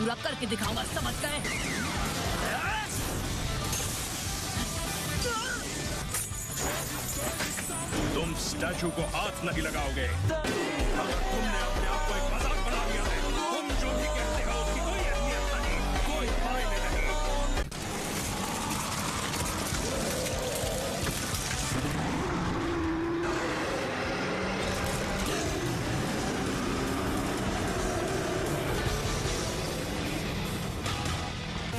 पूरा करके दिखाऊंगा, समझ गए? तुम स्टैचू को हाथ नहीं लगाओगे। अगर तुमने अपने आप को एक मजाक बना दिया है, तुम जो भी कहते हो उसकी कोई अहमियत नहीं, कोई मायने नहीं।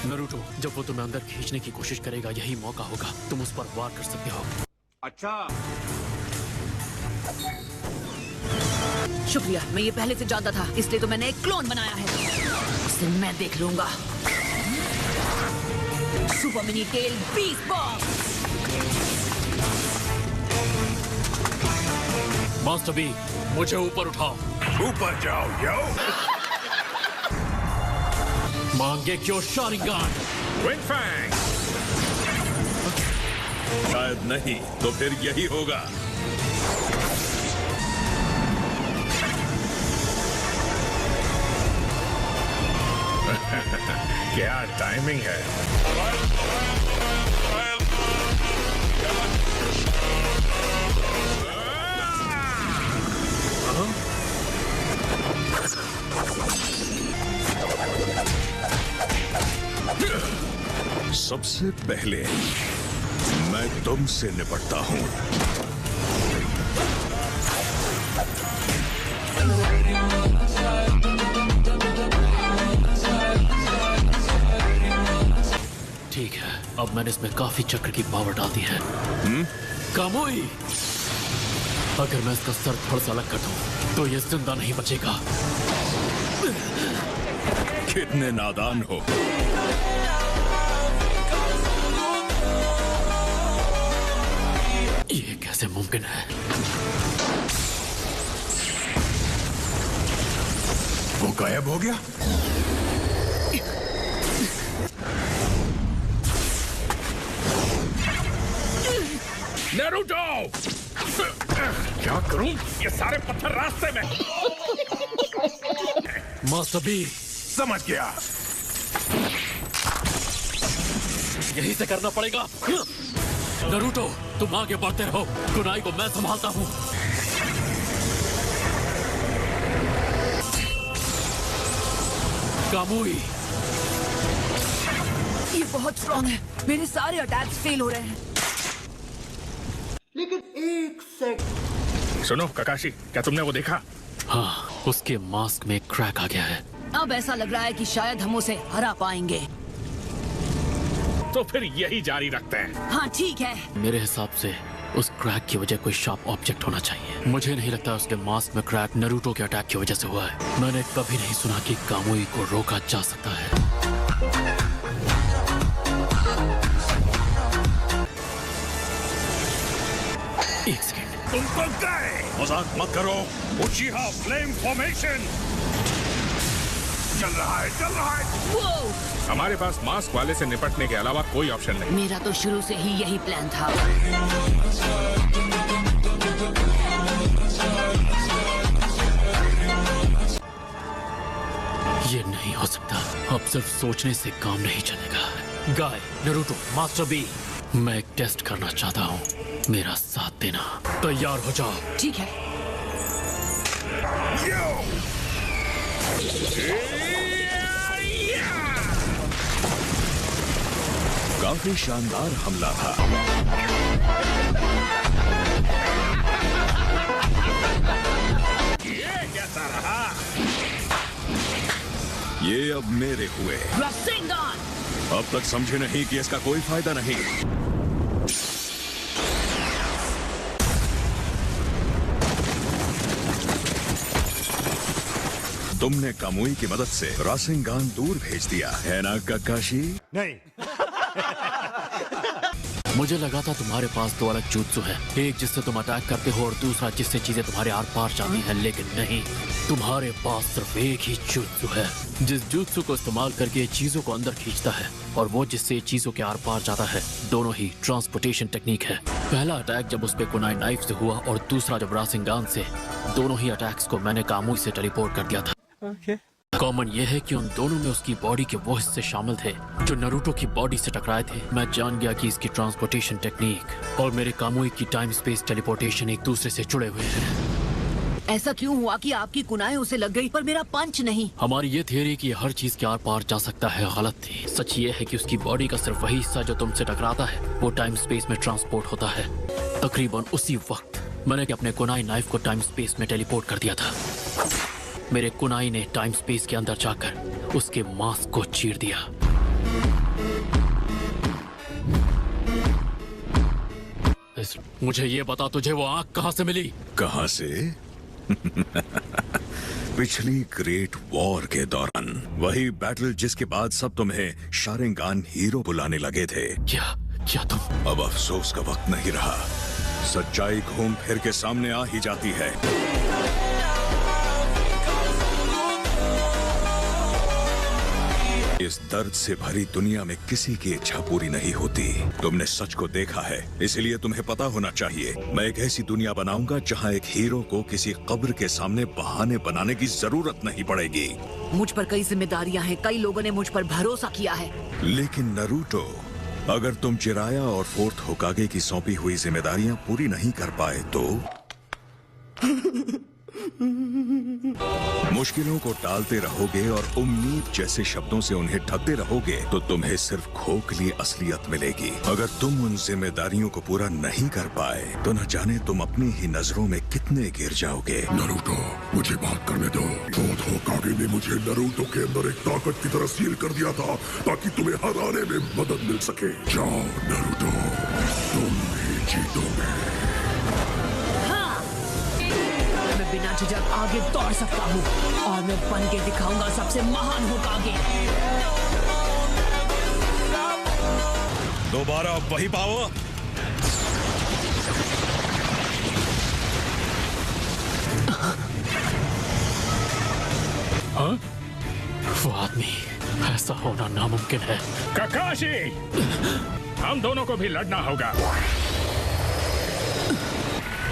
नरूटो, जब वो तुम्हें अंदर खींचने की कोशिश करेगा यही मौका होगा, तुम उस पर वार कर सकते हो। अच्छा, शुक्रिया, मैं ये पहले से जानता था, इसलिए तो मैंने एक क्लोन बनाया है। उसे मैं देख लूंगा। Super mini tail beast bomb. Master B, मुझे ऊपर उठाओ। ऊपर जाओ यो। मांगे क्यों शारिंगान? Wing Fang. शायद नहीं, तो फिर यही होगा। क्या टाइमिंग है। सबसे पहले मैं तुमसे निपटता हूं। ठीक है, अब मैंने इसमें काफी चक्र की पावर डाल दी है। कामुई, अगर मैं इसका सर थोड़ा सा अलग कर दूं तो ये जिंदा नहीं बचेगा। कितने नादान हो। ये कैसे मुमकिन है? वो गायब हो गया। नारुतो! क्या करूं? ये सारे पत्थर रास्ते में। मास्टर बी, समझ गया। यही से करना पड़ेगा। नारुतो, तुम आगे बढ़ते रहो, कुनाई को मैं संभालता हूँ। कामुई, ये बहुत स्ट्रॉन्ग है, मेरे सारे अटैक्स फेल हो रहे हैं। लेकिन एक सेकंड। सुनो ककाशी, क्या तुमने वो देखा? हाँ, उसके मास्क में क्रैक आ गया है। अब ऐसा लग रहा है कि शायद हम उसे हरा पाएंगे। तो फिर यही जारी रखते हैं। हाँ ठीक है। मेरे हिसाब से उस क्रैक की वजह कोई शार्प ऑब्जेक्ट होना चाहिए। मुझे नहीं लगता उसके मास्क में क्रैक नारुतो के अटैक की वजह से हुआ है। मैंने कभी नहीं सुना कि कामुई को रोका जा सकता है। एक सेकेंड, तुम तो गए। मजाक मत करो। उचिहा फ्लेम फॉर्मेशन चल रहा है, चल रहा है। वो हमारे पास मास्क वाले से निपटने के अलावा कोई ऑप्शन नहीं। मेरा तो शुरू से ही यही प्लान था। ये नहीं हो सकता। अब सिर्फ सोचने से काम नहीं चलेगा। गाय, नारुतो, मास्टर बी, मैं एक टेस्ट करना चाहता हूँ। मेरा साथ देना। तैयार हो जाओ। ठीक है। काफी शानदार हमला था। ये कैसा रहा? ये अब मेरे हुए। रासेंगान! अब तक समझे नहीं कि इसका कोई फायदा नहीं। तुमने कामुई की मदद से रासेंगान दूर भेज दिया है ना ककाशी? नहीं। मुझे लगा था तुम्हारे पास दो अलग jutsu है, एक जिससे तुम अटैक करते हो और दूसरा जिससे चीजें तुम्हारे आर पार जाती हैं, लेकिन नहीं, तुम्हारे पास सिर्फ एक ही jutsu है जिस jutsu को इस्तेमाल करके ये चीजों को अंदर खींचता है, और वो जिससे चीजों के आर पार जाता है। दोनों ही ट्रांसपोर्टेशन टेक्निक है। पहला अटैक जब उस पे कुनाई नाइफ से हुआ और दूसरा जब रासेंगान से। दोनों ही अटैक्स को मैंने कामुई से टेलीपोर्ट कर दिया था। कॉमन यह है कि उन दोनों में उसकी बॉडी के वो हिस्से शामिल थे जो नारुतो की बॉडी से टकराए थे। मैं जान गया कि इसकी ट्रांसपोर्टेशन टेक्निक और मेरे कामुई की टाइम स्पेस टेलीपोर्टेशन एक दूसरे से जुड़े हुए हैं। ऐसा क्यों हुआ कि आपकी कुनाएं उसे लग गई पर मेरा पंच नहीं? हमारी ये थियरी कि हर चीज के आर पार जा सकता है गलत थी। सच ये है कि उसकी बॉडी का सिर्फ वही हिस्सा जो तुमसे टकराता है वो टाइम स्पेस में ट्रांसपोर्ट होता है। तकरीबन उसी वक्त मैंने अपने कुनाई नाइफ को टाइम स्पेस में टेलीपोर्ट कर दिया था। मेरे कुनाई ने टाइम स्पेस के अंदर जाकर उसके मांस को चीर दिया। मुझे ये बता, तुझे वो आंख कहां से मिली? कहां से? पिछली ग्रेट वॉर के दौरान, वही बैटल जिसके बाद सब तुम्हें शारिंगान हीरो बुलाने लगे थे। क्या तुम? अब अफसोस का वक्त नहीं रहा। सच्चाई घूम फिर के सामने आ ही जाती है। इस दर्द से भरी दुनिया में किसी की इच्छा पूरी नहीं होती। तुमने सच को देखा है, इसलिए तुम्हें पता होना चाहिए। मैं एक ऐसी दुनिया बनाऊंगा जहां एक हीरो को किसी कब्र के सामने बहाने बनाने की जरूरत नहीं पड़ेगी। मुझ पर कई जिम्मेदारियां हैं, कई लोगों ने मुझ पर भरोसा किया है। लेकिन नारुतो, अगर तुम जिराया और फोर्थ होकागे की सौंपी हुई जिम्मेदारियां पूरी नहीं कर पाए तो मुश्किलों को टालते रहोगे और उम्मीद जैसे शब्दों से उन्हें ठगते रहोगे तो तुम्हें सिर्फ खोखली असलियत मिलेगी। अगर तुम उन जिम्मेदारियों को पूरा नहीं कर पाए तो न जाने तुम अपनी ही नजरों में कितने गिर जाओगे। नारुतो, मुझे बात करने दो। फोर्थ होकागे ने मुझे नारुतो के अंदर एक ताकत की तरह सील कर दिया था ताकि तुम्हें हराने में मदद मिल सके। जाओ नारुतो, तुम ही जीतोगे। बिना झिझक आगे दौड़ सकता हूँ और मैं बन के दिखाऊंगा सबसे महान होकागे। दोबारा वही पावर। हाँ? वो आदमी, ऐसा होना नामुमकिन है। ककाशी, हम दोनों को भी लड़ना होगा।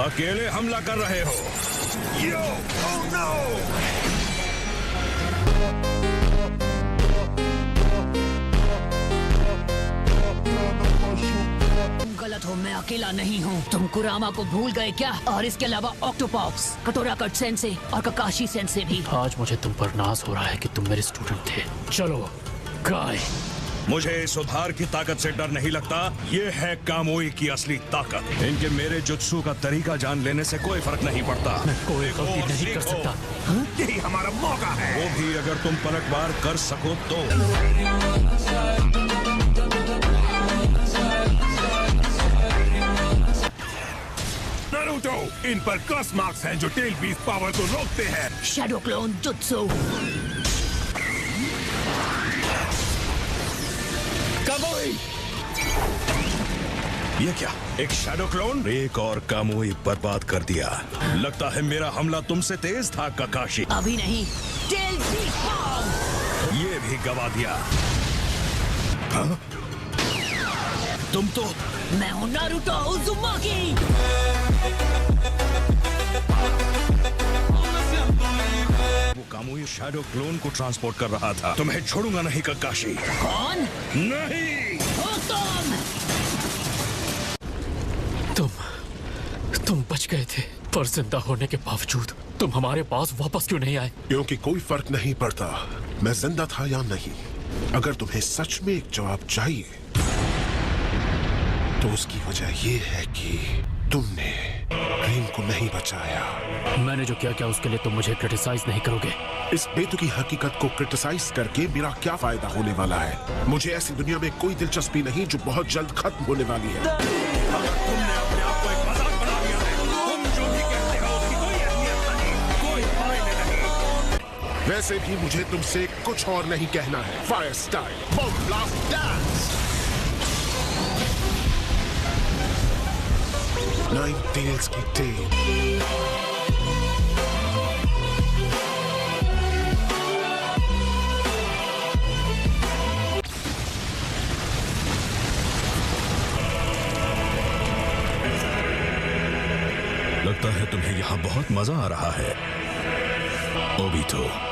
अकेले हमला कर रहे हो? Yo! Oh no! तुम गलत हो, मैं अकेला नहीं हूँ। तुम कुरामा को भूल गए क्या? और इसके अलावा ऑक्टोपॉक्स, कटोरा कट सेंसे और ककाशी सेंसे भी। आज मुझे तुम पर नाज हो रहा है कि तुम मेरे स्टूडेंट थे। चलो गाय। मुझे सुधार की ताकत से डर नहीं लगता। ये है कामुई की असली ताकत। इनके मेरे जुत्सु का तरीका जान लेने से कोई फर्क नहीं पड़ता। मैं कोई गलती नहीं कर सकता। यही हमारा मौका है। वो भी अगर तुम पलटवार कर सको तो। नारुतो, इन पर कर्स मार्क्स हैं जो टेल बीस्ट पावर को रोकते हैं। Shadow clone jutsu. ये क्या? एक शैडो क्लोन? एक और कामुई बर्बाद कर दिया। लगता है मेरा हमला तुमसे तेज था ककाशी। अभी नहीं। Tail beast power. ये भी गवा दिया। हाँ? तुम तो। मैं हूँ नारुतो उज़ुमाकी। वो कामुई शैडो क्लोन को ट्रांसपोर्ट कर रहा था। तुम्हें छोड़ूंगा नहीं ककाशी। कौन? नहीं। तुम बच गए थे, पर जिंदा होने के बावजूद तुम हमारे पास वापस क्यों नहीं आए? क्योंकि कोई फर्क नहीं पड़ता मैं जिंदा था या नहीं। अगर तुम्हें सच में एक जवाब चाहिए तो उसकी वजह ये है कि तुमने ड्रीम को नहीं बचाया। मैंने जो क्या उसके लिए तुम मुझे क्रिटिसाइज नहीं करोगे। इस बेतुकी हकीकत को क्रिटिसाइज करके मेरा क्या फायदा होने वाला है? मुझे ऐसी दुनिया में कोई दिलचस्पी नहीं जो बहुत जल्द खत्म होने वाली है। अगर तुमने अपने आप को एक मजाक बना लिया है, तुम जो भी कहते हो उसकी कोई अहमियत नहीं, कोई मायने नहीं। वैसे भी मुझे तुमसे कुछ और नहीं कहना है। Fire style, bomb blast, dance. Nine tails की टेल। लगता है तुम्हें यहाँ बहुत मजा आ रहा है ओबिटो।